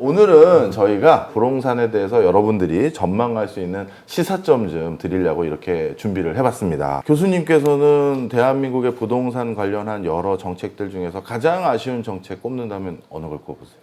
오늘은 저희가 부동산에 대해서 여러분들이 전망할 수 있는 시사점 좀 드리려고 이렇게 준비를 해봤습니다. 교수님께서는 대한민국의 부동산 관련한 여러 정책들 중에서 가장 아쉬운 정책 꼽는다면 어느 걸 꼽으세요?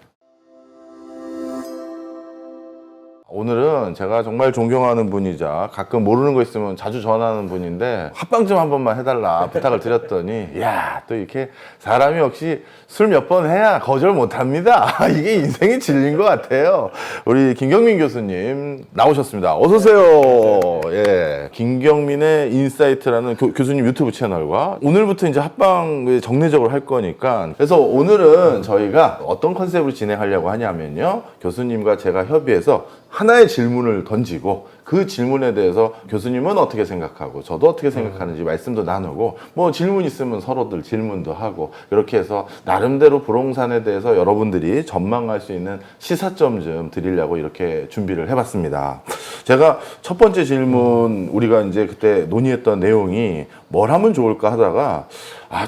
오늘은 제가 정말 존경하는 분이자 가끔 모르는 거 있으면 자주 전화하는 분인데 합방 좀 한 번만 해달라 부탁을 드렸더니 야, 또 이렇게 사람이 역시 술 몇 번 해야 거절 못합니다. 이게 인생의 진리인 것 같아요. 우리 김경민 교수님 나오셨습니다. 어서 오세요. 예, 김경민의 인사이트라는 교수님 유튜브 채널과 오늘부터 이제 합방 정례적으로 할 거니까, 그래서 오늘은 저희가 어떤 컨셉으로 진행하려고 하냐면요, 교수님과 제가 협의해서 하나의 질문을 던지고 그 질문에 대해서 교수님은 어떻게 생각하고 저도 어떻게 생각하는지 말씀도 나누고, 뭐 질문 있으면 서로들 질문도 하고, 이렇게 해서 나름대로 부동산에 대해서 여러분들이 전망할 수 있는 시사점 좀 드리려고 이렇게 준비를 해봤습니다. 제가 첫 번째 질문, 우리가 이제 그때 논의했던 내용이 뭘 하면 좋을까 하다가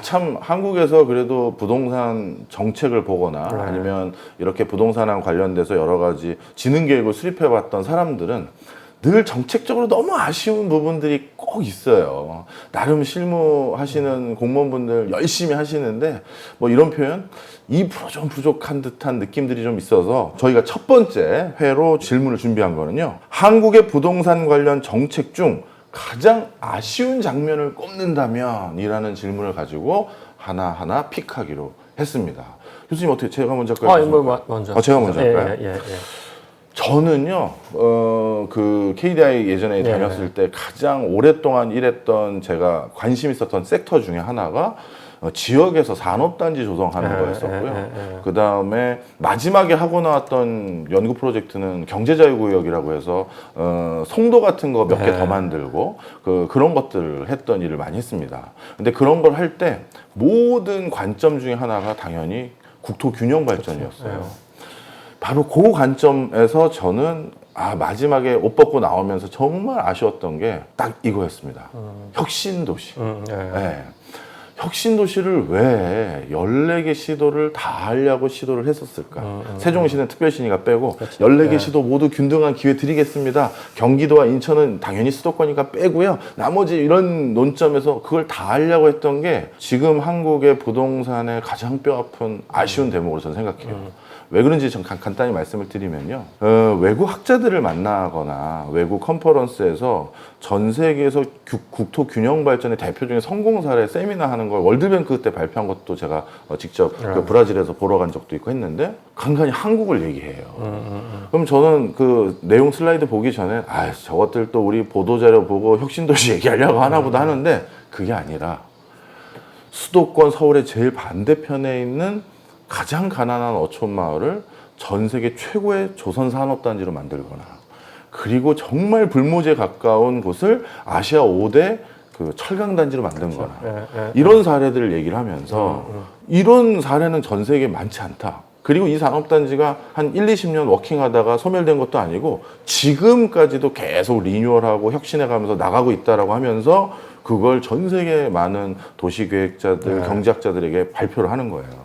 참 한국에서 그래도 부동산 정책을 보거나 아니면 이렇게 부동산 관련돼서 여러 가지 지능 교육을 수립해 봤던 사람들은 늘 정책적으로 너무 아쉬운 부분들이 꼭 있어요. 나름 실무하시는 공무원분들 열심히 하시는데 뭐 이런 표현 2% 좀 부족한 듯한 느낌들이 좀 있어서 저희가 첫 번째 회로 질문을 준비한 거는요, 한국의 부동산 관련 정책 중 가장 아쉬운 장면을 꼽는다면 이라는 질문을 가지고 하나하나 픽하기로 했습니다. 교수님 어떻게, 제가 먼저 할까요? 먼저. 제가 먼저 할까요? 예. 저는요, 그 KDI 예전에 다녔을 때 가장 오랫동안 일했던, 제가 관심 있었던 섹터 중에 하나가 지역에서 산업단지 조성하는 거였었고요. 그 다음에 마지막에 하고 나왔던 연구 프로젝트는 경제자유구역이라고 해서 송도 같은 거 몇 개 더 만들고 그런 것들을 했던 일을 많이 했습니다. 근데 그런 걸 할 때 모든 관점 중에 하나가 당연히 국토균형 발전이었어요. 바로 그 관점에서 저는 마지막에 옷 벗고 나오면서 정말 아쉬웠던 게 딱 이거였습니다. 혁신도시. 네. 혁신도시를 왜 14개 시도를 다 하려고 시도를 했었을까? 세종시는 특별시니까 빼고 14개 시도 모두 균등한 기회 드리겠습니다. 경기도와 인천은 당연히 수도권이니까 빼고요. 나머지 이런 논점에서 그걸 다 하려고 했던 게 지금 한국의 부동산의 가장 뼈아픈 아쉬운 대목으로 저는 생각해요. 왜 그런지 좀 간단히 말씀을 드리면요, 외국 학자들을 만나거나 외국 컨퍼런스에서 전 세계에서 국토 균형 발전의 대표 중에 성공 사례 세미나 하는 걸 월드뱅크 때 발표한 것도 제가 직접 그 브라질에서 보러 간 적도 있고 했는데 간간히 한국을 얘기해요. 그럼 저는 그 내용 슬라이드 보기 전에 저것들 또 우리 보도자료 보고 혁신도시 얘기하려고 하나 보다 하는데, 그게 아니라 수도권 서울의 제일 반대편에 있는 가장 가난한 어촌 마을을 전 세계 최고의 조선 산업단지로 만들거나, 그리고 정말 불모지에 가까운 곳을 아시아 5대 그 철강단지로 만든 거나, 이런 사례들을 얘기를 하면서 이런 사례는 전 세계에 많지 않다. 그리고 이 산업단지가 한 1, 20년 워킹하다가 소멸된 것도 아니고 지금까지도 계속 리뉴얼하고 혁신해가면서 나가고 있다라고 하면서 그걸 전 세계 많은 도시계획자들, 경제학자들에게 발표를 하는 거예요.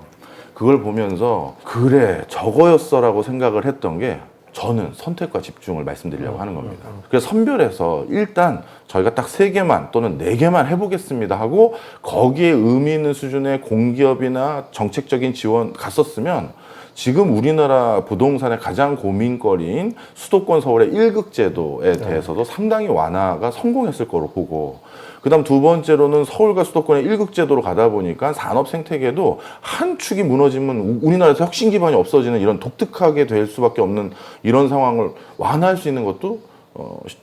그걸 보면서 그래, 저거였어라고 생각을 했던 게, 저는 선택과 집중을 말씀드리려고 하는 겁니다. 그래서 선별해서 일단 저희가 딱 3개만 또는 4개만 해보겠습니다 하고 거기에 의미 있는 수준의 공기업이나 정책적인 지원 갔었으면 지금 우리나라 부동산의 가장 고민거리인 수도권 서울의 1극 제도에 대해서도 상당히 완화가 성공했을 거로 보고, 그 다음 두 번째로는 서울과 수도권의 1극 제도로 가다 보니까 산업 생태계도 한 축이 무너지면 우리나라에서 혁신 기반이 없어지는 이런 독특하게 될 수밖에 없는 이런 상황을 완화할 수 있는 것도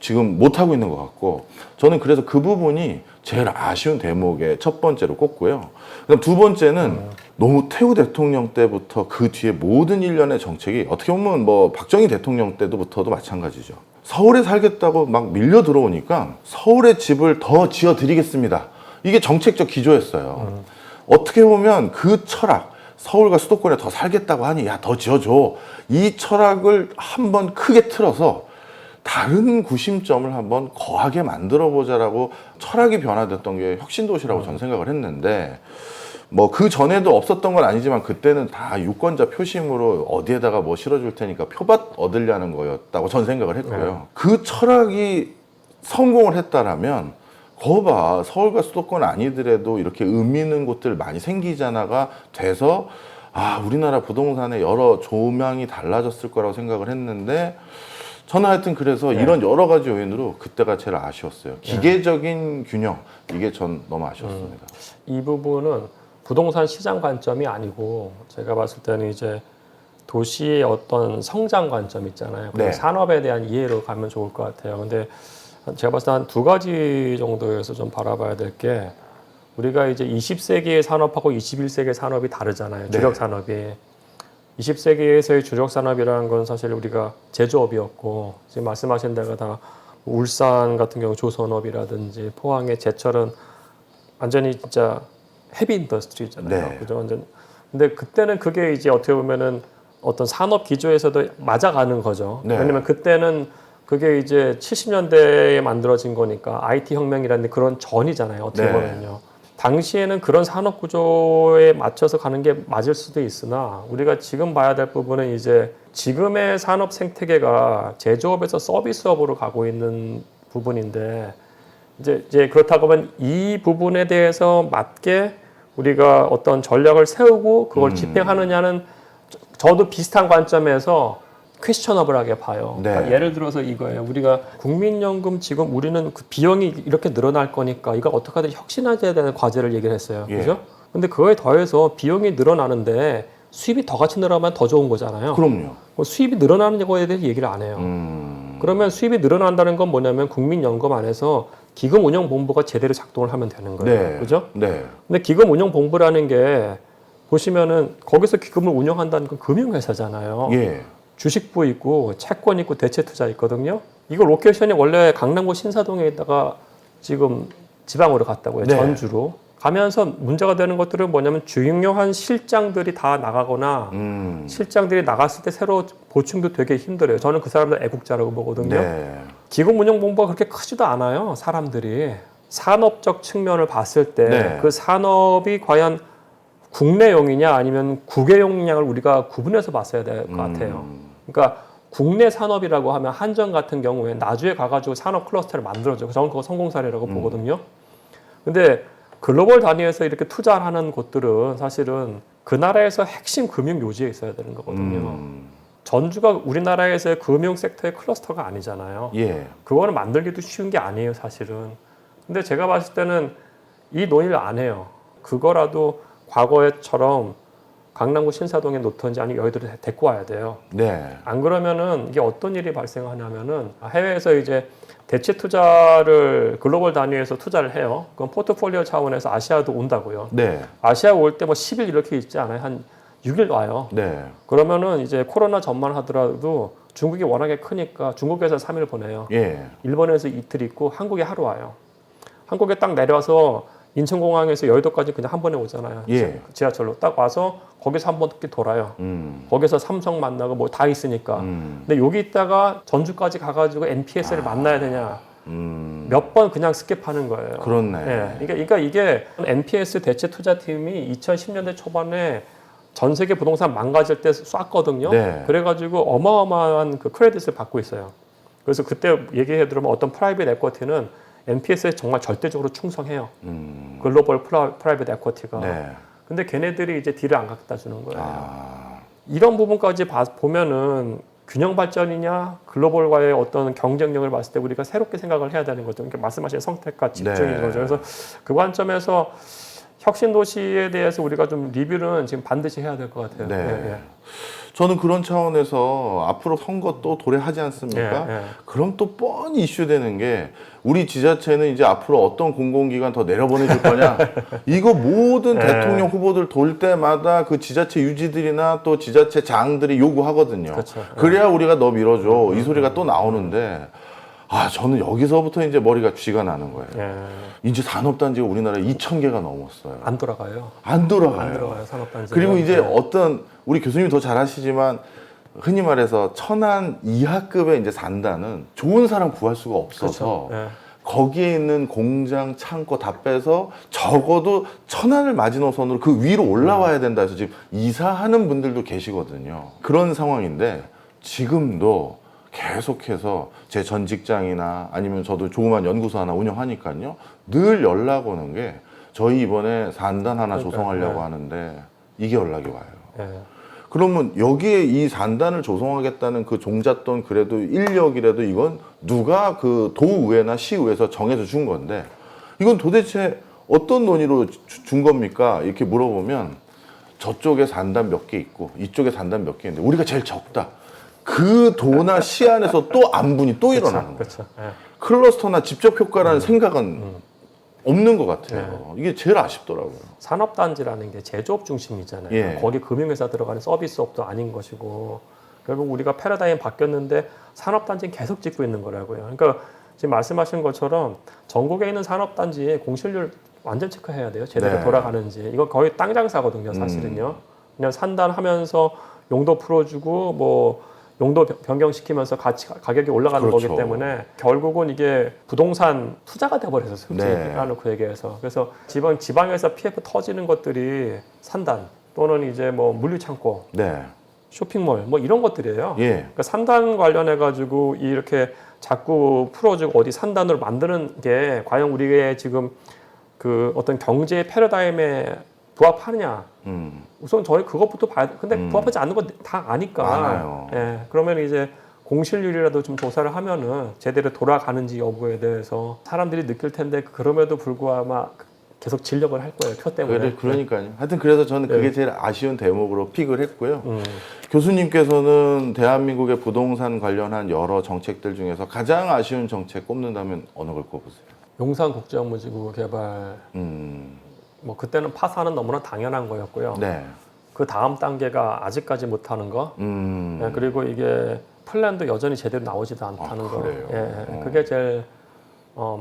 지금 못하고 있는 것 같고, 저는 그래서 그 부분이 제일 아쉬운 대목의 첫 번째로 꼽고요. 그다음 두 번째는 너무 태우 대통령 때부터 그 뒤에 모든 일련의 정책이 어떻게 보면 뭐 박정희 대통령 때부터도 마찬가지죠. 서울에 살겠다고 막 밀려 들어오니까 서울에 집을 더 지어드리겠습니다. 이게 정책적 기조였어요. 어떻게 보면 그 철학, 서울과 수도권에 더 살겠다고 하니 야, 더 지어줘. 이 철학을 한번 크게 틀어서 다른 구심점을 한번 거하게 만들어 보자라고 철학이 변화됐던 게 혁신도시라고 저는 생각을 했는데, 뭐 그 전에도 없었던 건 아니지만 그때는 다 유권자 표심으로 어디에다가 뭐 실어줄 테니까 표밭 얻으려는 거였다고 전 생각을 했고요. 그 철학이 성공을 했다라면 거봐 서울과 수도권 아니더라도 이렇게 의미 있는 곳들 많이 생기잖아가 돼서 아 우리나라 부동산의 여러 조명이 달라졌을 거라고 생각을 했는데 저는 하여튼 그래서 이런 여러 가지 요인으로 그때가 제일 아쉬웠어요. 기계적인 균형 이게 전 너무 아쉬웠습니다. 이 부분은 부동산 시장 관점이 아니고 제가 봤을 때는 이제 도시의 어떤 성장 관점 있잖아요. 네. 산업에 대한 이해로 가면 좋을 것 같아요. 근데 제가 봤을 때 한 두 가지 정도에서 좀 바라봐야 될 게 우리가 이제 20세기의 산업하고 21세기의 산업이 다르잖아요. 주력 네. 산업이. 20세기에서의 주력 산업이라는 건 사실 우리가 제조업이었고 지금 말씀하신 데가 다 울산 같은 경우 조선업이라든지 포항의 제철은 완전히 진짜 헤비 인더스트리잖아요. 네. 그죠? 완전. 근데 그때는 그게 이제 어떻게 보면은 어떤 산업 기조에서도 맞아가는 거죠. 네. 왜냐면 그때는 그게 이제 70년대에 만들어진 거니까 IT 혁명이라는 그런 전이잖아요. 어떻게 네. 보면요. 당시에는 그런 산업 구조에 맞춰서 가는 게 맞을 수도 있으나 우리가 지금 봐야 될 부분은 이제 지금의 산업 생태계가 제조업에서 서비스업으로 가고 있는 부분인데 이제 그렇다고 하면 이 부분에 대해서 맞게 우리가 어떤 전략을 세우고 그걸 집행하느냐는 저도 비슷한 관점에서 퀘스처너블하게 봐요. 네. 그러니까 예를 들어서 이거예요. 우리가 국민연금 지금 우리는 그 비용이 이렇게 늘어날 거니까 이거 어떻게 하든 혁신해야 되는 과제를 얘기를 했어요. 예. 그죠? 근데 그거에 더해서 비용이 늘어나는데 수입이 더 같이 늘어나면 더 좋은 거잖아요. 그럼요. 수입이 늘어나는 거에 대해서 얘기를 안 해요. 그러면 수입이 늘어난다는 건 뭐냐면 국민연금 안에서 기금운용본부가 제대로 작동을 하면 되는 거예요. 네. 그죠? 네. 근데 기금운용본부라는 게 보시면은 거기서 기금을 운영한다는 건 금융회사잖아요. 예. 주식부 있고 채권 있고 대체투자 있거든요. 이거 로케이션이 원래 강남구 신사동에 있다가 지금 지방으로 갔다고요. 네. 전주로. 가면서 문제가 되는 것들은 뭐냐면 중요한 실장들이 다 나가거나 실장들이 나갔을 때 새로 보충도 되게 힘들어요. 저는 그 사람들 애국자라고 보거든요. 네. 기금운용본부가 그렇게 크지도 않아요. 사람들이. 산업적 측면을 봤을 때 네. 그 산업이 과연 국내용이냐 아니면 국외용량을 우리가 구분해서 봤어야 될 것 같아요. 그러니까 국내 산업이라고 하면 한전 같은 경우에 나주에 가가지고 산업 클러스터를 만들어줘. 저는 그거 성공 사례라고 보거든요. 근데 글로벌 단위에서 이렇게 투자하는 곳들은 사실은 그 나라에서 핵심 금융 요지에 있어야 되는 거거든요. 전주가 우리나라에서의 금융 섹터의 클러스터가 아니잖아요. 예. 그거는 만들기도 쉬운 게 아니에요, 사실은. 근데 제가 봤을 때는 이 논의를 안 해요. 그거라도 과거에처럼 강남구 신사동에 놓던지 아니면 여의도를 데리고 와야 돼요. 네. 안 그러면은 이게 어떤 일이 발생하냐면은 해외에서 이제 대체 투자를 글로벌 단위에서 투자를 해요. 그럼 포트폴리오 차원에서 아시아도 온다고요. 네. 아시아 올 때 뭐 10일 이렇게 있지 않아요? 한 6일 와요. 네. 그러면은 이제 코로나 전만 하더라도 중국이 워낙에 크니까 중국에서 3일 보내요. 예. 일본에서 이틀 있고 한국에 하루 와요. 한국에 딱 내려와서 인천공항에서 여의도까지 그냥 한 번에 오잖아요. 예. 지하철로 딱 와서 거기서 한 바퀴 돌아요. 거기서 삼성 만나고 뭐 다 있으니까. 근데 여기 있다가 전주까지 가가지고 NPS를 만나야 되냐? 몇 번 그냥 스킵하는 거예요. 그렇네. 예. 그러니까 이게 NPS 대체 투자팀이 2010년대 초반에 전 세계 부동산 망가질 때 쐈거든요. 네. 그래가지고 어마어마한 그 크레딧을 받고 있어요. 그래서 그때 얘기해 들으면 어떤 프라이빗 에쿼티는 NPS에 정말 절대적으로 충성해요. 글로벌 프라이빗 에쿼티가. 네. 근데 걔네들이 이제 딜을 안 갖다 주는 거예요. 아. 이런 부분까지 보면은 균형 발전이냐 글로벌과의 어떤 경쟁력을 봤을 때 우리가 새롭게 생각을 해야 되는 거죠. 그러니까 말씀하신 성택과 집중인 네. 거죠. 그래서 그 관점에서 혁신 도시에 대해서 우리가 좀 리뷰는 지금 반드시 해야 될 것 같아요. 네. 예, 예. 저는 그런 차원에서 앞으로 선거 또 도래하지 않습니까? 예, 예. 그럼 또 뻔히 이슈되는 게 우리 지자체는 이제 앞으로 어떤 공공기관 더 내려보내줄 거냐? 이거 모든 예. 대통령 후보들 돌 때마다 그 지자체 유지들이나 또 지자체 장들이 요구하거든요. 그렇죠. 그래야 우리가 너 밀어줘. 이 소리가 또 나오는데 아 저는 여기서부터 이제 머리가 쥐가 나는 거예요. 예. 이제 산업단지가 우리나라에 2,000개가 넘었어요. 안 돌아가요. 안 돌아가요. 안 들어가요 산업단지. 그리고 이제 어떤 우리 교수님이 더 잘 아시지만 흔히 말해서 천안 이하급에 이제 산다는 좋은 사람 구할 수가 없어서 그렇죠. 예. 거기에 있는 공장 창고 다 빼서 적어도 천안을 마지노선으로 그 위로 올라와야 된다 해서 지금 이사하는 분들도 계시거든요. 그런 상황인데 지금도 계속해서 제 전 직장이나 아니면 저도 조그만 연구소 하나 운영하니까요. 늘 연락 오는 게 저희 이번에 산단 하나 조성하려고 하는데 이게 연락이 와요. 예. 그러면 여기에 이 산단을 조성하겠다는 그 종잣돈 그래도 인력이라도 이건 누가 그 도의회나 시의회에서 정해서 준 건데 이건 도대체 어떤 논의로 준 겁니까? 이렇게 물어보면 저쪽에 산단 몇 개 있고 이쪽에 산단 몇 개 있는데 우리가 제일 적다. 그 도나 시 안에서 또 안분이 또 일어나는 거예요. 그렇죠. 예. 클러스터나 직접 효과라는 생각은 없는 것 같아요. 이게 제일 아쉽더라고요. 산업단지라는 게 제조업 중심이잖아요. 예. 거기 금융회사 들어가는 서비스업도 아닌 것이고 결국 우리가 패러다임이 바뀌었는데 산업단지는 계속 짓고 있는 거라고요. 그러니까 지금 말씀하신 것처럼 전국에 있는 산업단지의 공실률 완전 체크해야 돼요. 제대로 네. 돌아가는지. 이거 거의 땅 장사거든요, 사실은요. 그냥 산단하면서 용도 풀어주고 뭐 용도 변경시키면서 가격이 올라가는 그렇죠. 거기 때문에 결국은 이게 부동산 투자가 돼버려서 솔직히 네. 하놓고 얘기해서 그래서 지방에서 PF 터지는 것들이 산단 또는 이제 뭐 물류창고, 네. 쇼핑몰 뭐 이런 것들이에요. 예. 그러니까 산단 관련해 가지고 이렇게 자꾸 풀어주고 어디 산단으로 만드는 게 과연 우리의 지금 그 어떤 경제 패러다임에 부합하느냐? 우선 저희 그것부터 봐야 돼. 근데 부합하지 않는 건 다 아니까. 많아요. 예. 그러면 이제 공실률이라도 좀 조사를 하면은 제대로 돌아가는지 여부에 대해서 사람들이 느낄 텐데 그럼에도 불구하고 아마 계속 진력을 할 거예요. 표 때문에. 그러니까요. 하여튼 그래서 저는 그게 네. 제일 아쉬운 대목으로 픽을 했고요. 교수님께서는 대한민국의 부동산 관련한 여러 정책들 중에서 가장 아쉬운 정책 꼽는다면 어느 걸 꼽으세요? 용산국제업무지구 개발 뭐 그때는 파산은 너무나 당연한 거였고요. 네. 그 다음 단계가 아직까지 못하는 거. 예, 그리고 이게 플랜도 여전히 제대로 나오지도 않다는 거. 그래요? 예, 그게 제일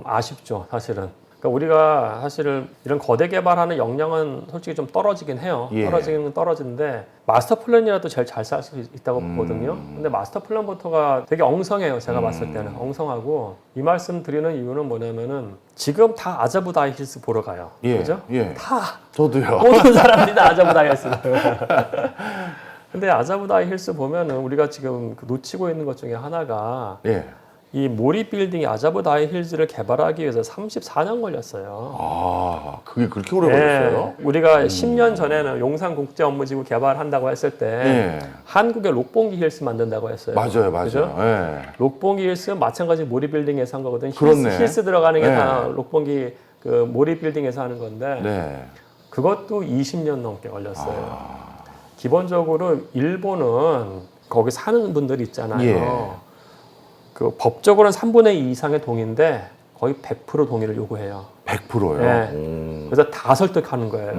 아쉽죠, 사실은. 그러니까 우리가 사실은 이런 거대 개발하는 역량은 솔직히 좀 떨어지긴 해요. 예. 떨어지긴 떨어지는데 마스터 플랜이라도 제일 잘 쌀 수 있다고 보거든요. 근데 마스터 플랜부터가 되게 엉성해요. 제가 봤을 때는 엉성하고 이 말씀 드리는 이유는 뭐냐면은 지금 다 아자부다이 힐스 보러 가요. 예. 그죠? 예. 다 저도요. 모든 사람들이 다 아자부다이 힐스. 근데 아자부다이 힐스 보면은 우리가 지금 놓치고 있는 것 중에 하나가 예. 이 모리 빌딩이 아자부다이 힐즈를 개발하기 위해서 34년 걸렸어요. 아, 그게 그렇게 오래 걸렸어요? 우리가 10년 전에는 용산국제업무지구 개발한다고 했을 때 예. 한국의 록봉기 힐스 만든다고 했어요. 맞아요. 그죠? 예. 록봉기 힐스 마찬가지 모리 빌딩에서 한 거거든. 그렇네. 힐스 들어가는 게 네. 다 록봉기 그 모리 빌딩에서 하는 건데 네. 그것도 20년 넘게 걸렸어요. 기본적으로 일본은 거기 사는 분들이 있잖아요. 예. 그 법적으로는 3분의 2 이상의 동의인데 거의 100% 동의를 요구해요. 100%요? 네. 그래서 다 설득하는 거예요.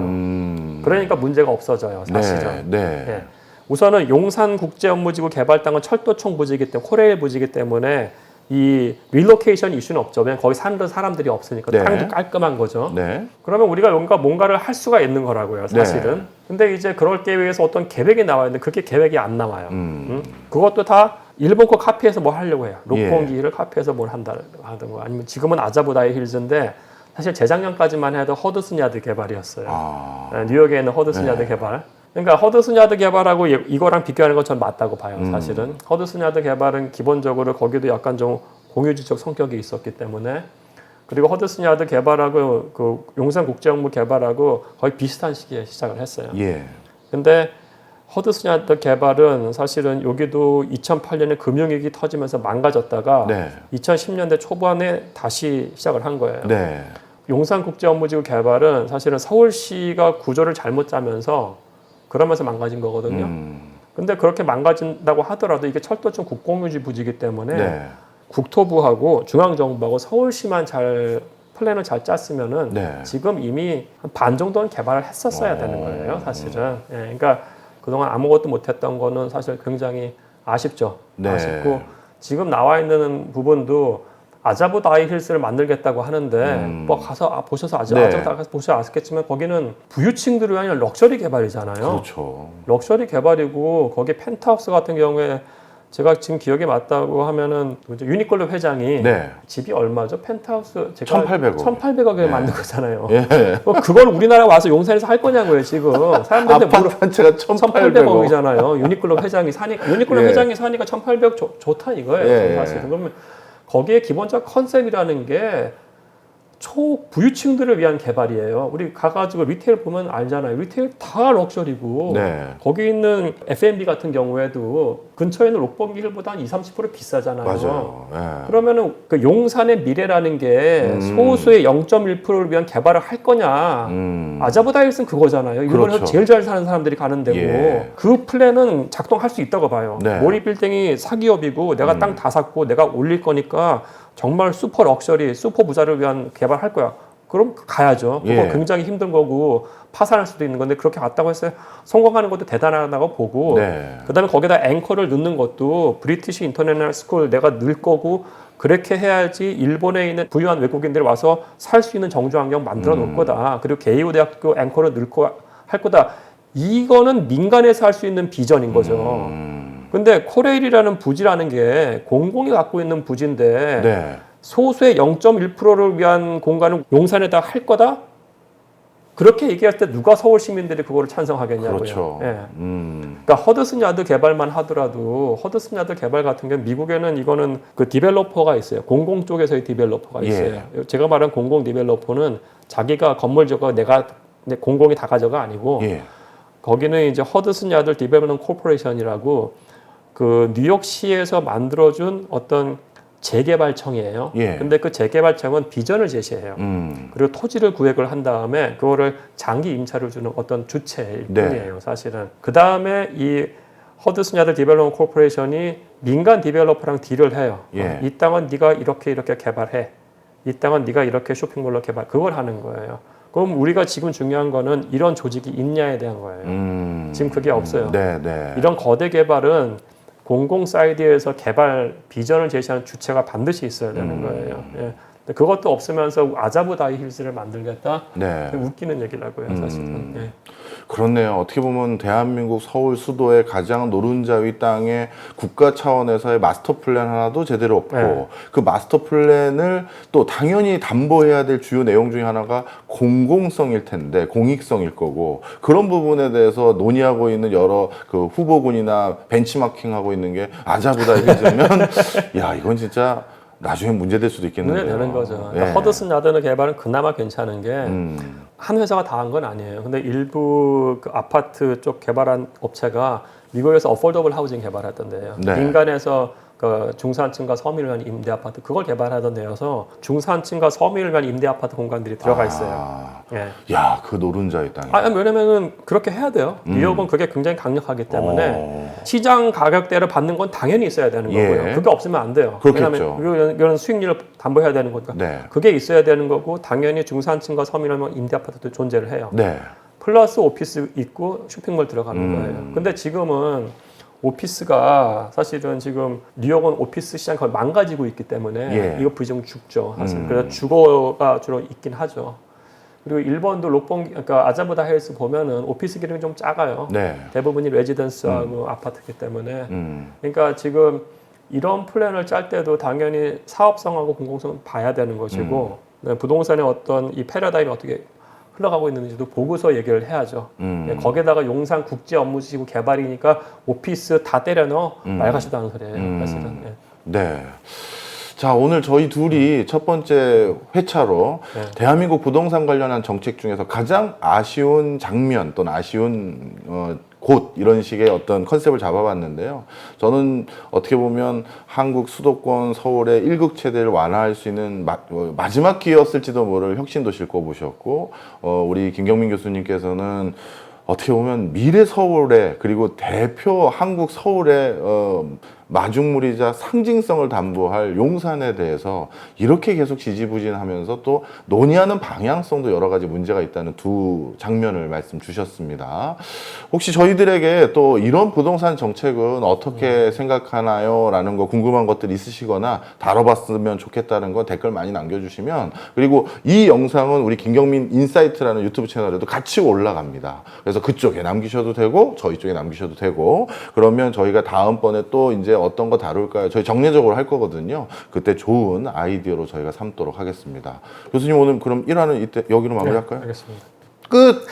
그러니까 문제가 없어져요, 사실은. 네. 예. 우선은 용산국제업무지구 개발당은 철도청 부지이기 때문에 코레일 부지이기 때문에 이 릴로케이션 이슈는 없죠. 왜냐면 거기 사는 사람들이 없으니까 네. 땅도 깔끔한 거죠. 네. 그러면 우리가 뭔가를 할 수가 있는 거라고요, 사실은. 네. 근데 이제 그럴 때 위해서 어떤 계획이 나와야 되는데 그게 계획이 안 나와요. 그것도 다 일본 거 카피해서 뭘 하려고 해요. 록봉기를 카피해서 뭘 하든가 아니면 지금은 아자부다이 힐즈인데 사실 재작년까지만 해도 허드슨 야드 개발이었어요. 네, 뉴욕에 있는 허드슨 야드 개발. 그러니까 허드슨 야드 개발하고 이거랑 비교하는 건 전 맞다고 봐요. 사실은 허드슨 야드 개발은 기본적으로 거기도 약간 좀 공유지적 성격이 있었기 때문에 그리고 허드슨 야드 개발하고 그 용산국제업무 개발하고 거의 비슷한 시기에 시작을 했어요. 예. 근데 허드슨 야드 개발은 사실은 여기도 2008년에 금융위기 터지면서 망가졌다가 네. 2010년대 초반에 다시 시작을 한 거예요. 네. 용산국제업무지구 개발은 사실은 서울시가 구조를 잘못 짜면서 그러면서 망가진 거거든요. 근데 그렇게 망가진다고 하더라도 이게 철도청 국공유지 부지이기 때문에 네. 국토부하고 중앙정부하고 서울시만 잘 플랜을 잘 짰으면은 네. 지금 이미 한 반 정도는 개발을 했었어야 되는 거예요, 사실은. 예, 그러니까 그동안 아무것도 못했던 거는 사실 굉장히 아쉽죠. 네. 아쉽고 지금 나와 있는 부분도 아자부다이 힐스를 만들겠다고 하는데 뭐 가서 보셔서 네. 아자부다이 보셔서 아시겠지만 거기는 부유층들이 아니라 럭셔리 개발이잖아요. 그렇죠. 럭셔리 개발이고 거기 펜트하우스 같은 경우에 제가 지금 기억에 맞다고 하면은 유니클로 회장이 네. 집이 얼마죠? 펜트하우스 제가 1,800억. 1,800억에 네. 만든 거잖아요. 예. 그걸 우리나라 와서 용산에서 할 거냐고요, 지금. 사람들한테 아파트 한 채가 1,800억. 1,800억이잖아요. 유니클로 회장이 사니까 유니클로 예. 회장이 사니까 1,800억 좋다 이거예요. 예. 사실은. 그러면 거기에 기본적 컨셉이라는 게 초부유층들을 위한 개발이에요. 우리 가가지고 리테일 보면 알잖아요. 리테일 다 럭셔리고 네. 거기 있는 F&B 같은 경우에도 근처에 있는 록범기 힐보다 한 20-30% 비싸잖아요. 맞아요. 예. 그러면은 그 용산의 미래라는 게 소수의 0.1%를 위한 개발을 할 거냐? 아자보다 힐스는 그거잖아요. 일본에서 그렇죠. 제일 잘 사는 사람들이 가는 데고 예. 그 플랜은 작동할 수 있다고 봐요. 네. 모리 빌딩이 사기업이고 내가 땅 다 샀고 내가 올릴 거니까 정말 슈퍼 럭셔리, 슈퍼 부자를 위한 개발할 거야. 그럼 가야죠. 그거 예. 굉장히 힘든 거고 파산할 수도 있는 건데 그렇게 갔다고 해서 성공하는 것도 대단하다고 보고 네. 그다음에 거기다 앵커를 넣는 것도 브리티시 인터내셔널 스쿨 내가 넣을 거고 그렇게 해야지 일본에 있는 부유한 외국인들이 와서 살 수 있는 정주 환경 만들어 놓을 거다. 그리고 게이오 대학교 앵커를 넣을 거 할 거다. 이거는 민간에서 할 수 있는 비전인 거죠. 근데 코레일이라는 부지라는 게 공공이 갖고 있는 부지인데 네. 소수의 0.1%를 위한 공간을 용산에다 할 거다? 그렇게 얘기할 때 누가 서울 시민들이 그거를 찬성하겠냐고요. 그렇죠. 예. 그러니까 허드슨 야드 개발만 하더라도 허드슨 야드 개발 같은 경우는 미국에는 이거는 그 디벨로퍼가 있어요. 공공 쪽에서의 디벨로퍼가 있어요. 제가 말한 공공 디벨로퍼는 자기가 건물 저거 내가 공공이 다 가져가 아니고 예. 거기는 이제 허드슨 야드 디벨롭먼트 코퍼레이션이라고 그 뉴욕시에서 만들어준 어떤 재개발청이에요. 예. 근데 그 재개발청은 비전을 제시해요. 그리고 토지를 구획을 한 다음에 그거를 장기 임차를 주는 어떤 주체일 네. 뿐이에요, 사실은. 그 다음에 이 허드슨 야드 디벨롭먼트 코퍼레이션이 민간 디벨로퍼랑 딜을 해요. 예. 이 땅은 네가 이렇게 개발해. 이 땅은 네가 이렇게 쇼핑몰로 개발. 그걸 하는 거예요. 그럼 우리가 지금 중요한 거는 이런 조직이 있냐에 대한 거예요. 지금 그게 없어요. 네, 네. 이런 거대 개발은 공공 사이드에서 개발 비전을 제시하는 주체가 반드시 있어야 되는 거예요. 예. 근데 그것도 없으면서 아자부다이 힐스를 만들겠다? 네. 웃기는 얘기라고요, 사실은. 예. 그렇네요. 어떻게 보면 대한민국 서울 수도의 가장 노른자위 땅에 국가 차원에서의 마스터 플랜 하나도 제대로 없고 네. 그 마스터 플랜을 또 당연히 담보해야 될 주요 내용 중에 하나가 공공성일 텐데 공익성일 거고 그런 부분에 대해서 논의하고 있는 여러 그 후보군이나 벤치마킹하고 있는 게 아자부다 해주면 야 이건 진짜 나중에 문제될 수도 있겠는데요. 문제되는 거죠. 그러니까 예. 허드슨 야드의 개발은 그나마 괜찮은 게 한 회사가 다 한 건 아니에요. 근데 일부 그 아파트 쪽 개발한 업체가 미국에서 어포더블 하우징 개발했던데요. 네. 민간에서 그 중산층과 서민을 위한 임대 아파트 그걸 개발하던 데여서 중산층과 서민을 위한 임대 아파트 공간들이 들어가 있어요. 예. 야, 그 노른자의 땅이. 왜냐면은 그렇게 해야 돼요. 뉴욕은 그게 굉장히 강력하기 때문에 시장 가격대를 받는 건 당연히 있어야 되는 거고요. 예. 그게 없으면 안 돼요. 그렇겠죠. 왜냐하면 이런 수익률을 담보해야 되는 거니까. 네. 그게 있어야 되는 거고 당연히 중산층과 서민을 임대 아파트도 존재를 해요. 네. 플러스 오피스 있고 쇼핑몰 들어가는 거예요. 근데 지금은 오피스가 사실은 지금 뉴욕은 오피스 시장 거의 망가지고 있기 때문에 예. 이거 부정 죽죠. 사실. 그래서 주거가 주로 있긴 하죠. 그리고 일본도 록봉 그러니까 아자부다 헬스 보면은 오피스 기능이 좀 작아요. 네. 대부분이 레지던스하고 아파트이기 때문에. 그러니까 지금 이런 플랜을 짤 때도 당연히 사업성하고 공공성은 봐야 되는 것이고 부동산의 어떤 이 패러다임이 어떻게 흘러가고 있는지도 보고서 얘기를 해야죠. 거기에다가 용산 국제 업무지구 개발이니까 오피스 다 때려 넣어 말같지도 않은 소리예요. 사실은. 예. 네. 자, 오늘 저희 둘이 첫 번째 회차로 네. 대한민국 부동산 관련한 정책 중에서 가장 아쉬운 장면 또는 아쉬운 곳 이런 식의 어떤 컨셉을 잡아봤는데요. 저는 어떻게 보면 한국 수도권 서울의 일극체대를 완화할 수 있는 마지막 기회였을지도 모를 혁신도시를 꼽으셨고 우리 김경민 교수님께서는 어떻게 보면 미래 서울의 그리고 대표 한국 서울의 마중물이자 상징성을 담보할 용산에 대해서 이렇게 계속 지지부진하면서 또 논의하는 방향성도 여러 가지 문제가 있다는 두 장면을 말씀 주셨습니다. 혹시 저희들에게 또 이런 부동산 정책은 어떻게 생각하나요? 라는 거 궁금한 것들 있으시거나 다뤄봤으면 좋겠다는 거 댓글 많이 남겨주시면 그리고 이 영상은 우리 김경민 인사이트라는 유튜브 채널에도 같이 올라갑니다. 그래서 그쪽에 남기셔도 되고 저희 쪽에 남기셔도 되고 그러면 저희가 다음번에 또 이제 어떤 거 다룰까요? 저희 정례적으로 할 거거든요. 그때 좋은 아이디어로 저희가 삼도록 하겠습니다. 교수님 오늘 그럼 1화는 이때 여기로 마무리할까요? 알겠습니다. 끝!